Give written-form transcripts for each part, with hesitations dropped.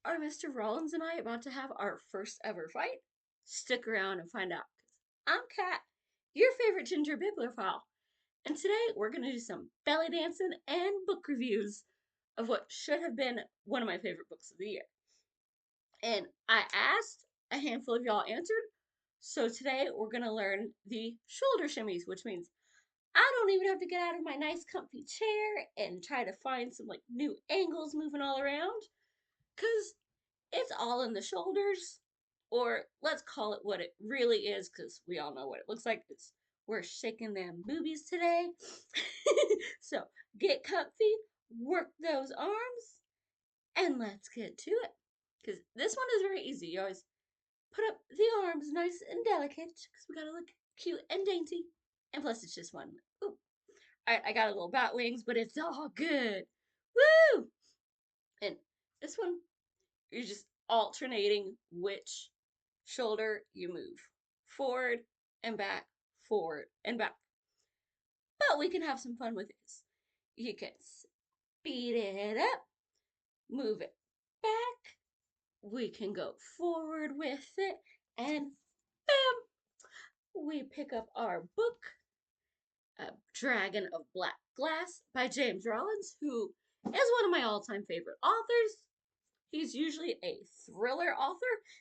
Are Mr. Rollins and I about to have our first ever fight? Stick around and find out. I'm Kat, your favorite ginger bibliophile, and today we're going to do some belly dancing and book reviews of what should have been one of my favorite books of the year. And I asked, a handful of y'all answered, so today we're going to learn the shoulder shimmies, which means I don't even have to get out of my nice comfy chair and try to find some like new angles moving all around, because it's all in the shoulders, or let's call it what it really is, because we all know what it looks like. We're shaking them boobies today. So get comfy, work those arms, and let's get to it. Because this one is very easy. You always put up the arms nice and delicate, because we gotta look cute and dainty. And plus, it's just one. Ooh, I got a little bat wings, but it's all good. Woo! And this one, you're just alternating which shoulder you move. Forward and back, forward and back. But we can have some fun with this. You can speed it up, move it back. We can go forward with it, and bam! We pick up our book, A Dragon of Black Glass by James Rollins, who is one of my all-time favorite authors. He's usually a thriller author,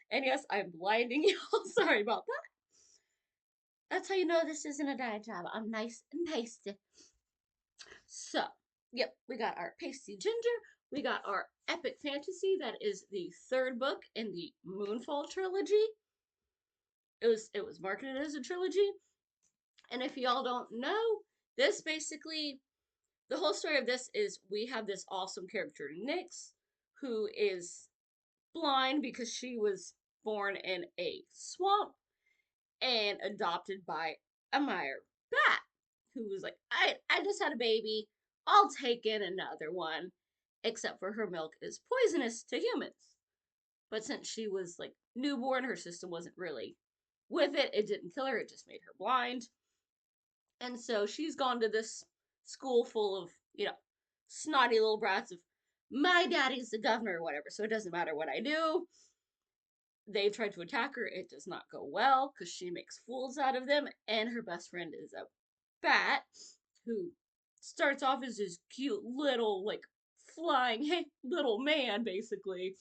and yes, I'm blinding y'all. Sorry about that. That's how you know this isn't a dye job. I'm nice and pasty. So, yep, we got our pasty ginger. We got our epic fantasy. That is the third book in the Moonfall trilogy. It was marketed as a trilogy. And if y'all don't know, this basically the whole story of this is we have this awesome character Nyx, who is blind because she was born in a swamp and adopted by a Meyer bat, who was like, I just had a baby. I'll take in another one. Except for her milk is poisonous to humans. But since she was like newborn, her system wasn't really with it. It didn't kill her, it just made her blind. And so she's gone to this school full of, snotty little brats of my daddy's the governor or whatever, so it doesn't matter what I do. They tried to attack her. It does not go well because she makes fools out of them. And her best friend is a bat who starts off as this cute little, like, flying hey, little man, basically.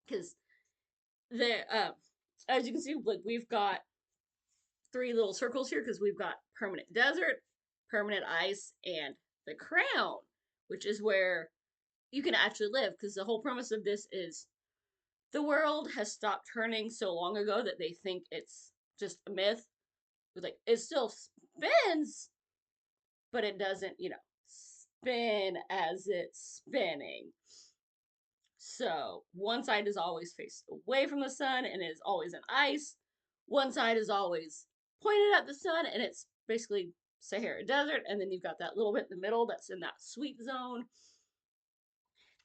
Because as you can see, like, we've got three little circles here because we've got permanent desert, permanent ice, and the crown, which is where you can actually live. Because the whole premise of this is the world has stopped turning so long ago that they think it's just a myth. Like, it still spins, but it doesn't, spin as it's spinning. So one side is always faced away from the sun and is always in ice. One side is always pointed at the sun and it's basically Sahara Desert. And then you've got that little bit in the middle that's in that sweet zone.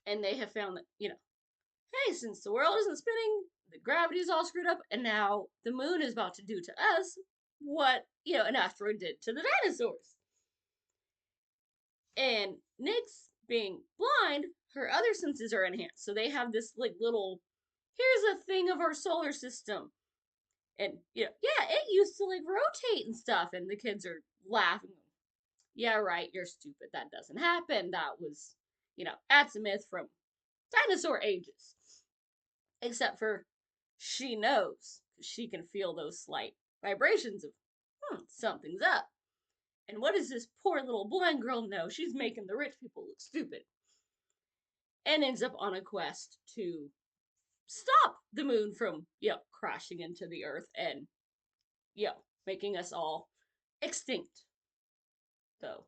And they have found that, hey, since the world isn't spinning, the gravity's all screwed up, and now the moon is about to do to us what, an asteroid did to the dinosaurs. And Nyx, being blind, her other senses are enhanced. So they have this like little, here's a thing of our solar system. And yeah, it used to like rotate and stuff, and the kids are laughing. Yeah, right, you're stupid. That doesn't happen. That was, that's a myth from dinosaur ages. Except for she knows. She can feel those slight vibrations of, something's up. And what does this poor little blind girl know? She's making the rich people look stupid. And ends up on a quest to stop the moon from, crashing into the earth and, making us all extinct. Though,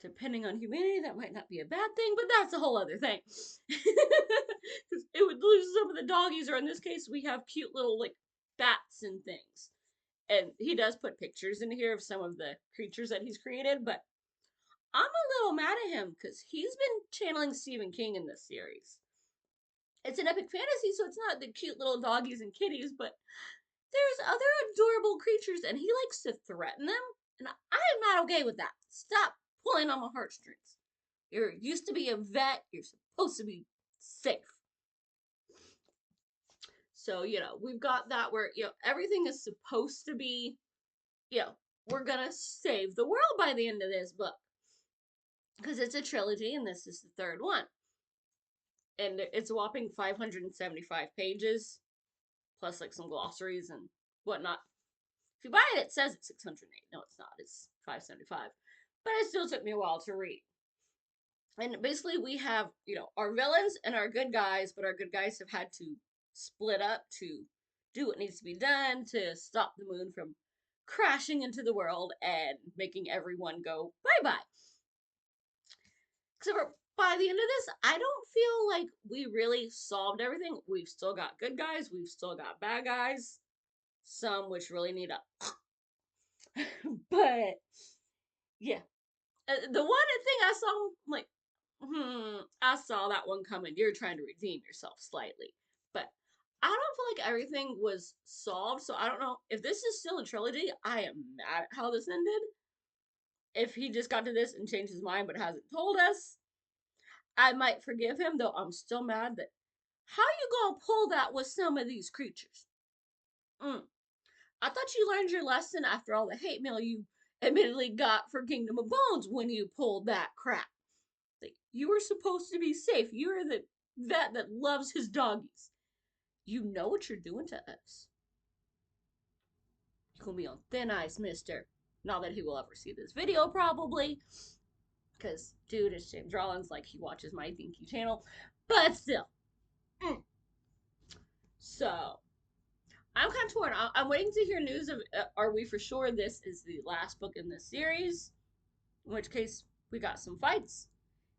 depending on humanity, that might not be a bad thing, but that's a whole other thing. Because it would lose some of the doggies, or in this case, we have cute little, like, bats and things. And he does put pictures in here of some of the creatures that he's created, but I'm a little mad at him because he's been channeling Stephen King in this series. It's an epic fantasy, so it's not the cute little doggies and kitties, but there's other adorable creatures, and he likes to threaten them, and I'm not okay with that. Stop pulling on my heartstrings. You're used to be a vet. You're supposed to be safe. So, we've got that where, everything is supposed to be, you know, we're gonna save the world by the end of this book. Because it's a trilogy and this is the third one. And it's a whopping 575 pages, plus like some glossaries and whatnot. If you buy it, it says it's 608. No, it's not. It's 575. But it still took me a while to read. And basically, we have, our villains and our good guys, but our good guys have had to split up to do what needs to be done to stop the moon from crashing into the world and making everyone go bye bye. Except for by the end of this, I don't feel like we really solved everything. We've still got good guys, we've still got bad guys, some which really need a. But yeah, the one thing I saw, like, I saw that one coming. You're trying to redeem yourself slightly, but I don't feel like everything was solved. So I don't know if this is still a trilogy. I am mad at how this ended. If he just got to this and changed his mind but hasn't told us, I might forgive him. Though I'm still mad that how you gonna pull that with some of these creatures. Mm. I thought you learned your lesson after all the hate mail you admittedly got for Kingdom of Bones when you pulled that crap. Like, you were supposed to be safe. You're the vet that loves his doggies. You know what you're doing to us. You're gonna be on thin ice, mister. Not that he will ever see this video, probably. Because, dude, it's James Rollins, like, he watches my Dinky channel. But still. Mm. So, I'm kind of torn. I'm waiting to hear news of are we for sure this is the last book in this series? In which case, we got some fights.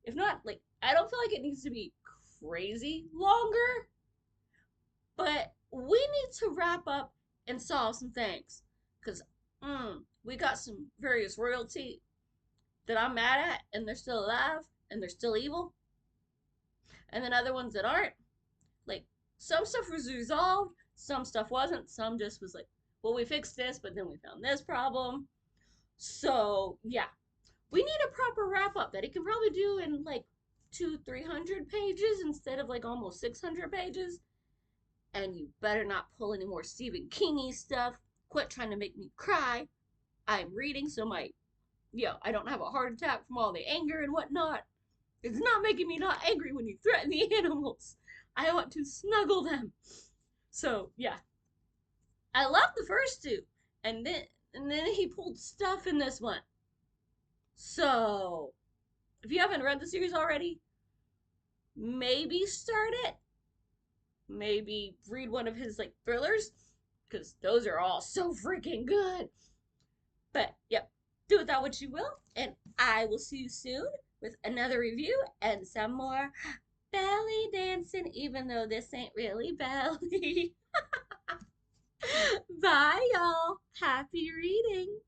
If not, like, I don't feel like it needs to be crazy longer, but we need to wrap up and solve some things. Because we got some various royalty that I'm mad at, and they're still alive, and they're still evil. And then other ones that aren't. Like, some stuff was resolved, some stuff wasn't. Some just was like, well, we fixed this, but then we found this problem. So, yeah. We need a proper wrap up that he can probably do in like 200-300 pages instead of like almost 600 pages. And you better not pull any more Stephen Kingy stuff. Quit trying to make me cry. I'm reading, so I don't have a heart attack from all the anger and whatnot. It's not making me not angry when you threaten the animals. I want to snuggle them. So yeah, I love the first two, and then he pulled stuff in this one. So if you haven't read the series already, maybe start it. Maybe read one of his like thrillers, because those are all so freaking good. But yep, do with that what you will, and I will see you soon with another review and some more belly dancing, even though this ain't really belly. Bye, y'all. Happy reading.